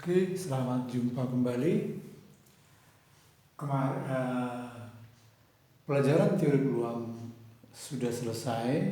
Oke, selamat jumpa kembali. Pelajaran teori peluang sudah selesai.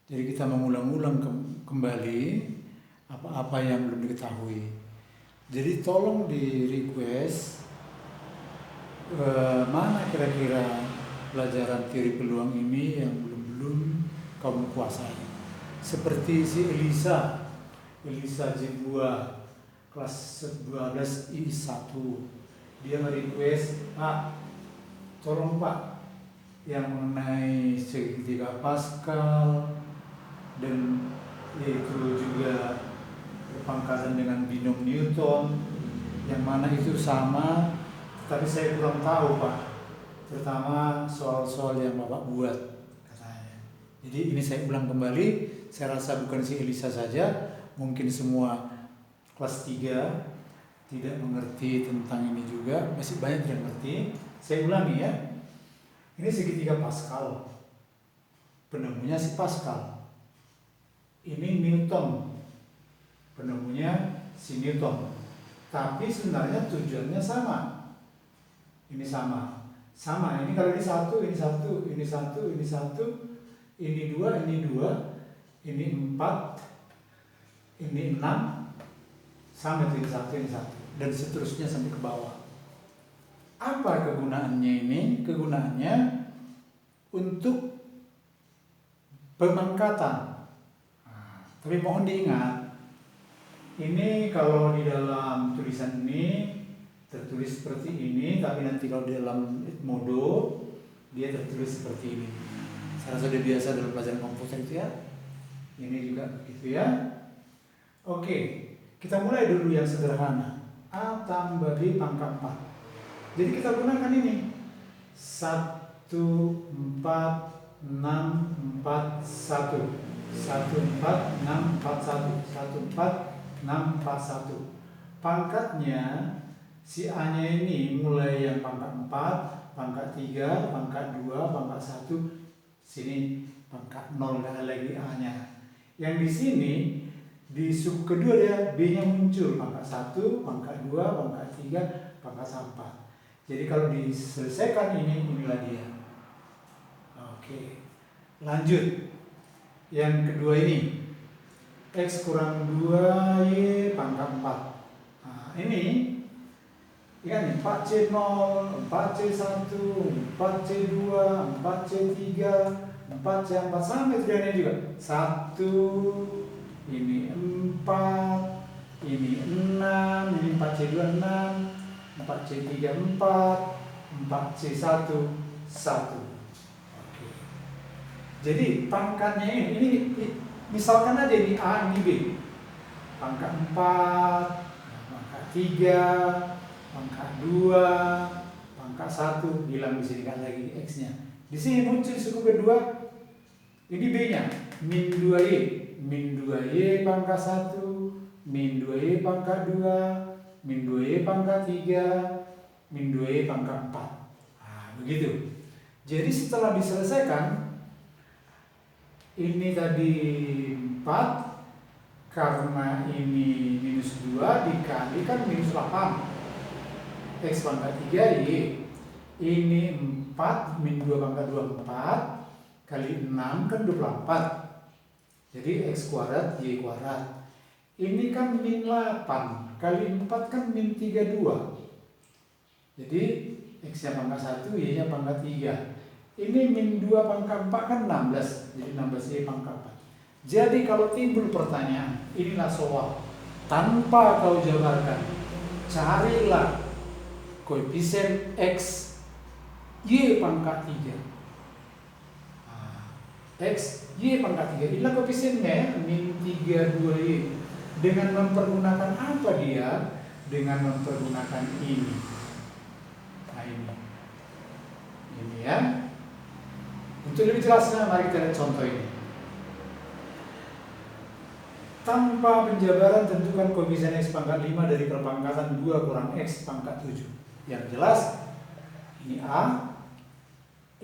Jadi kita mengulang-ulang kembali apa-apa yang belum diketahui. Jadi tolong di request mana kira-kira pelajaran teori peluang ini yang belum kamu kuasai. Seperti si Elisa Jibua kelas 12 I1, dia merequest, Pak, tolong Pak, yang mengenai segitiga Pascal dan itu juga berpangkatan dengan binom Newton, yang mana itu sama, tapi saya kurang tahu Pak, terutama soal-soal yang Bapak buat katanya. Jadi ini saya ulang kembali, saya rasa bukan si Elisa saja, mungkin semua kelas 3 tidak mengerti tentang ini juga, masih banyak yang mengerti. Saya ulangi ya, ini segitiga Pascal, penemunya si Pascal. Ini Newton, penemunya si Newton. Tapi sebenarnya tujuannya sama. Ini sama. Ini kalau ini satu, ini satu, ini satu, ini satu, ini dua, ini 4, ini 6, sama ini satu, dan seterusnya sampai ke bawah. Apa kegunaannya ini? Kegunaannya untuk pemangkatan. Tapi mohon diingat, ini kalau di dalam tulisan ini tertulis seperti ini, tapi nanti kalau di dalam modo dia tertulis seperti ini. Saya rasa sudah biasa dalam pelajaran komputer itu ya. Ini juga begitu ya. Oke. Kita mulai dulu yang sederhana. A tambah B pangkat 4. Jadi kita gunakan ini 1, 4, 6, 4, 1 1, 4, 6, 4, 1 1, 4, 6, 4, 1. Pangkatnya si A nya ini mulai yang pangkat 4, pangkat 3, pangkat 2, pangkat 1. Sini pangkat 0, nggak ada lagi A nya. Yang di sini di sub kedua dia B-nya muncul, pangkat 1, pangkat 2, pangkat 3, pangkat 4. Jadi kalau diselesaikan inilah dia. Oke. Lanjut. Yang kedua ini X kurang 2Y pangkat 4. Nah, ini ya nih 4C0, 4C1, 4C2, 4C3, 4C4 sampai tujuannya juga. 1, ini 4, ini 6, ini 4C2 6, 4C3 4, 4C1 1. Oke. Jadi pangkatnya ini misalkan aja ini A, ini B. Pangkat 4, pangkat 3, pangkat 2, pangkat 1, bilang di sini kan lagi X-nya. Di sini muncul suku kedua, ini B-nya, min 2Y. Min 2Y pangkat 1, min 2Y pangkat 2, min 2Y pangkat 3, min 2Y pangkat 4. Nah, begitu. Jadi setelah diselesaikan, ini tadi 4, karena ini minus 2 dikalikan minus 8. X pangkat 3 Y. Ini 4, min 2 pangkat 2, 4, kali 6 kan 24. Jadi X kuadrat Y kuadrat. Ini kan min 8 kali 4 kan min 32. Jadi X nya pangkat 1, Y nya pangkat 3. Ini min 2 pangkat 4 kan 16. Jadi 16 Y pangkat 4. Jadi kalau timbul pertanyaan, inilah soal. Tanpa kau jabarkan, carilah koefisien X Y pangkat 3. X, Y pangkat 3. Inilah koefisiennya, min 32Y. Dengan mempergunakan apa dia? Dengan mempergunakan ini. Nah ini. Ini ya. Untuk lebih jelasnya, mari kita lihat contoh ini. Tanpa penjabaran, tentukan koefisien X pangkat 5 dari perpangkatan 2 kurang X pangkat 7. Yang jelas, ini A,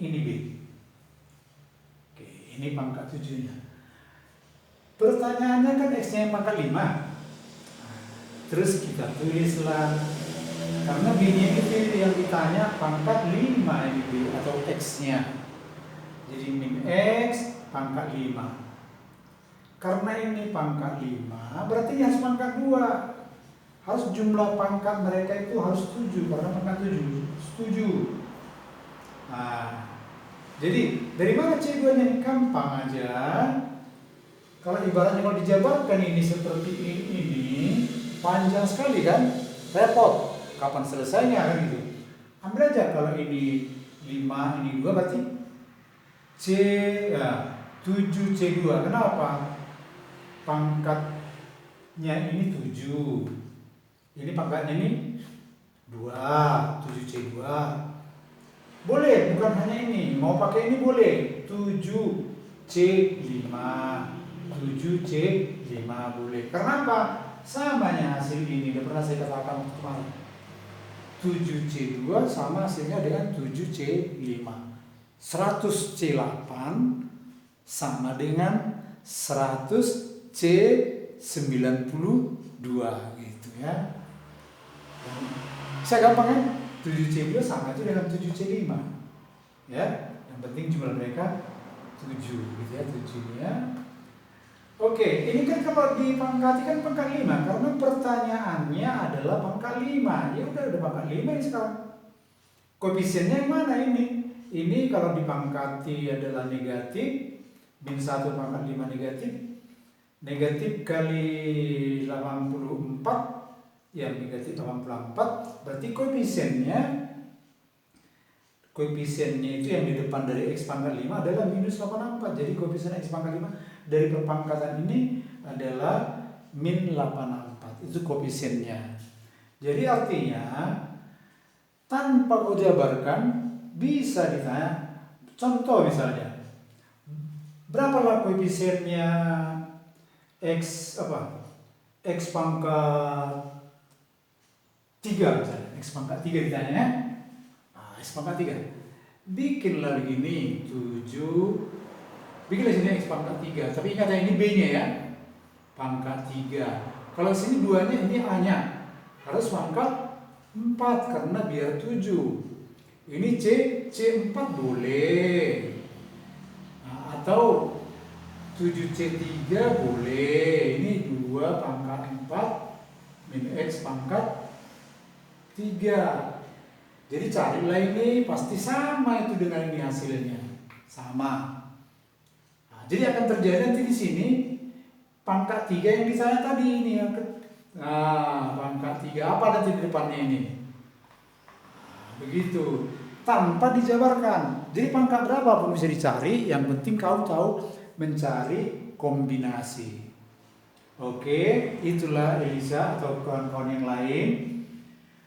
ini B. Ini pangkat 7-nya. Pertanyaannya kan X-nya pangkat 5. Terus kita tulislah, karena B-nya itu yang ditanya pangkat 5 ini B atau X-nya. Jadi min X pangkat 5. Karena ini pangkat 5, berarti harus pangkat 2. Harus jumlah pangkat mereka itu harus 7, karena pangkat 7. Setuju. Nah, jadi dari mana C2-nya? Gampang aja. Kalau ibaratnya kalau dijabarkan ini seperti ini, panjang sekali kan? Repot. Kapan selesainya kan gitu. Ambil aja kalau ini 5, ini 2 berarti C ya, 7C2. Kenapa? Pangkatnya ini 7. Ini pangkatnya ini 2, 7C2. Boleh, bukan hanya ini. Mau pakai ini boleh. 7C5. 7C5 boleh. Kenapa? Samanya hasil ini. Udah pernah saya katakan kemarin. 7C2 sama hasilnya dengan 7C5. 100C8 sama dengan 100C92 gitu ya. Saya gampang kan? 7C2 sama aja dengan 7C5 ya. Yang penting jumlah mereka 7 gitu ya, 7 ya. Oke, ini kan kalau dipangkati kan pangkat 5, karena pertanyaannya adalah pangkat 5. Ya udah pangkat 5 ini sekarang. Koefisiennya yang mana ini? Ini kalau dipangkati adalah negatif, min 1 pangkat 5 negatif. Negatif kali 84, ya negatif 84, berarti koefisiennya itu yang di depan dari X pangkat 5 adalah minus 84. Jadi koefisien X pangkat 5 dari perpangkatan ini adalah min 84. Itu koefisiennya. Jadi artinya tanpa kau jabarkan bisa ditanya. Contoh misalnya, berapalah koefisiennya X X pangkat 3 misalnya. X pangkat 3 ditanya ya. X pangkat 3. Bikinlah begini 7. Bikinlah sini X pangkat 3. Tapi ingat yang ini B-nya ya. Pangkat 3. Kalau sini 2-nya ini A-nya. Harus pangkat 4 karena biar 7. Ini C4 boleh. Nah, atau 7C3 boleh. Ini 2 pangkat 4 min X pangkat 3. Jadi carilah ini pasti sama itu dengan ini hasilnya. Sama. Nah, jadi akan terjadi nanti di sini pangkat 3 yang ditanya tadi ini ya. Nah, pangkat 3 apa nanti di depannya ini? Nah, begitu. Tanpa dijabarkan. Jadi pangkat berapa pun bisa dicari, yang penting kau tahu mencari kombinasi. Oke, itulah Elisa atau kawan-kawan yang lain.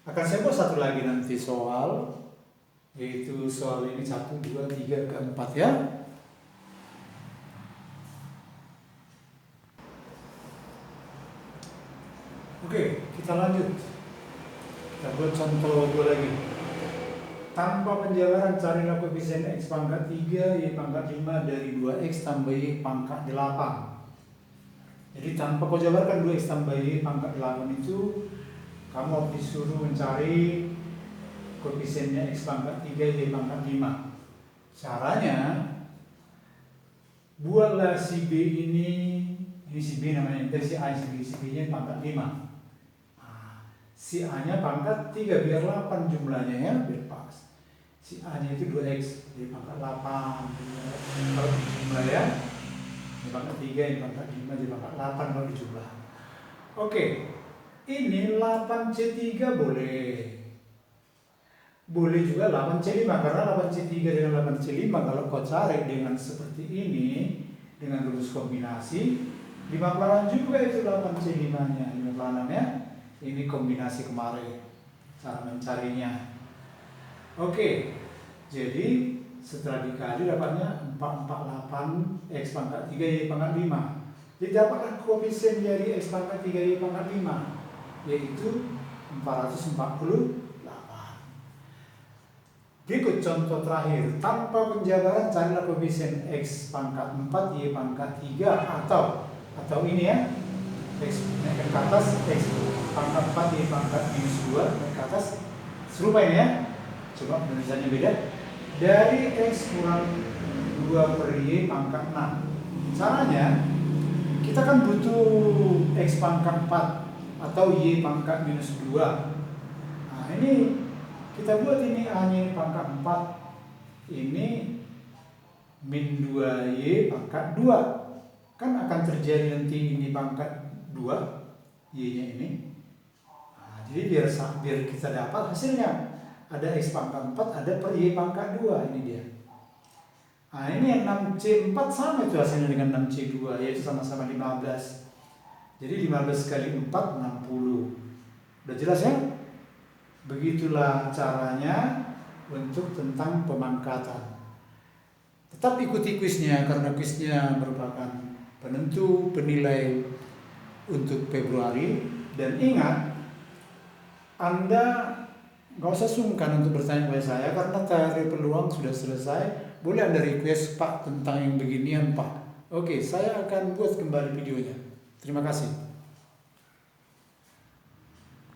Akan saya buat satu lagi nanti soal, yaitu soal ini 1, 2, 3, ke-4 ya. Oke, kita lanjut. Kita buat contoh 2 lagi. Tanpa penjabaran carilah koefisien X pangkat 3, Y pangkat 5 dari 2X tambah Y pangkat 8. Jadi tanpa kau jabarkan 2X tambah Y pangkat 8 itu, kamu disuruh mencari koefisiennya X pangkat 3, Y pangkat 5. Caranya, buatlah si B ini si B namanya, si A, si B-nya pangkat 5. Nah, si A-nya pangkat 3, biar 8 jumlahnya ya, biar pas. Si A-nya itu 2X, jadi pangkat 8. Kalau dijumlah ya, ini pangkat 3, ini pangkat 5, jadi pangkat 8 kalau dijumlah. Oke. Ini 8C3 boleh. Boleh juga 8C5, karena 8C3 dengan 8C5 kalau kau cari dengan seperti ini, dengan rumus kombinasi, 5 pelanan juga itu 8C5-nya, 5 pelanan ya. Ini kombinasi kemarin, cara mencarinya. Oke, jadi setelah dikali dapatnya 448 X pangkat 3, Y pangkat 5. Jadi dapatkan koefisien dari X pangkat 3, Y pangkat 5. Yaitu 448. Berikut contoh terakhir. Tanpa penjabaran carilah koefisien X pangkat 4, Y pangkat 3 atau ini ya, X naikkan ke atas, X pangkat 4 Y pangkat minus 2 ke atas. Serupa ini ya. Coba penulisannya beda. Dari X kurang 2 per Y pangkat 6. Caranya, kita kan butuh X pangkat 4 atau Y pangkat minus 2. Nah ini kita buat ini A-nya pangkat 4, ini min 2Y pangkat 2. Kan akan terjadi nanti ini pangkat 2, Y-nya ini. Nah, jadi biar kita dapat hasilnya, ada X pangkat 4, ada per Y pangkat 2, ini dia. Nah ini yang 6C4 sama itu hasilnya dengan 6C2, yaitu sama-sama 15. Jadi 15 kali 4, 60. Udah jelas ya? Begitulah caranya untuk tentang pemangkatan. Tetap ikuti kuisnya, karena kuisnya merupakan penentu penilai untuk Februari. Dan ingat, Anda nggak usah sungkan untuk bertanya kepada saya, karena teori peluang sudah selesai. Boleh Anda request, Pak, tentang yang beginian, Pak. Oke, saya akan buat kembali videonya. Terima kasih.